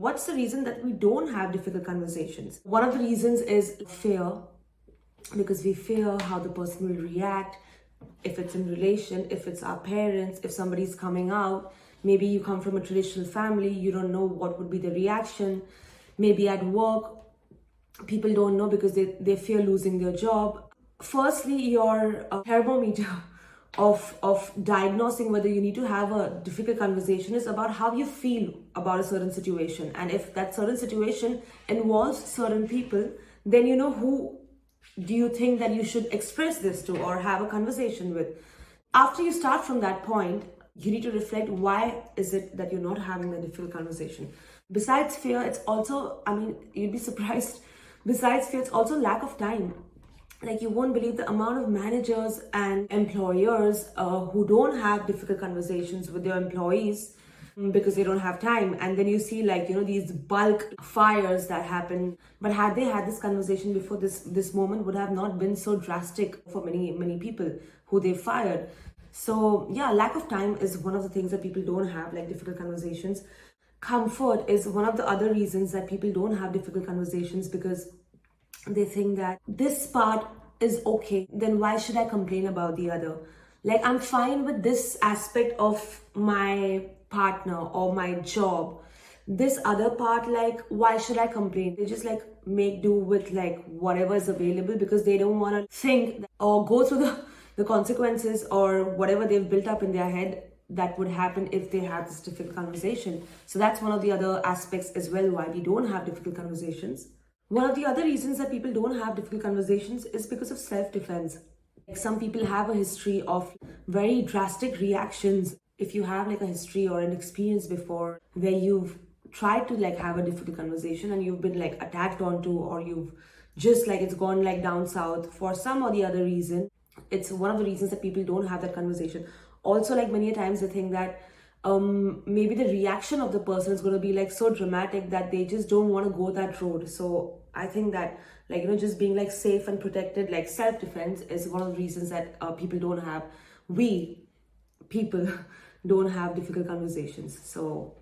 What's the reason that we don't have difficult conversations? One of the reasons is fear, because we fear how the person will react. If it's in relation, if it's our parents, if somebody's coming out, maybe you come from a traditional family, you don't know what would be the reaction. Maybe at work, people don't know because they fear losing their job. Firstly, your thermometer of diagnosing whether you need to have a difficult conversation is about how you feel about a certain situation. And if that certain situation involves certain people, then you know who do you think that you should express this to or have a conversation with. After you start from that point, you need to reflect, why is it that you're not having a difficult conversation? Besides fear, it's also, you'd be surprised, besides fear, it's also lack of time. Like, you won't believe the amount of managers and employers who don't have difficult conversations with their employees because they don't have time. And then you see, like, these bulk fires that happen. But had they had this conversation before, this moment would have not been so drastic for many people who they fired. So yeah, lack of time is one of the things that people don't have, like difficult conversations. Comfort is one of the other reasons that people don't have difficult conversations, because they think that this part is okay, then why should I complain about the other? Like, I'm fine with this aspect of my partner or my job. This other part, like, why should I complain? They just like make do with like whatever is available, because they don't want to think or go through the consequences or whatever they've built up in their head that would happen if they had this difficult conversation. So that's one of the other aspects as well why we don't have difficult conversations. One of the other reasons that people don't have difficult conversations is because of self-defense. Like, some people have a history of very drastic reactions. If you have like a history or an experience before where you've tried to like have a difficult conversation and you've been like attacked onto, or you've just like it's gone like down south for some or the other reason, it's one of the reasons that people don't have that conversation. Also, like, many times they think that maybe the reaction of the person is going to be like so dramatic that they just don't want to go that road. So I think that, like, just being like safe and protected, like self-defense, is one of the reasons that people don't have, we people don't have difficult conversations. So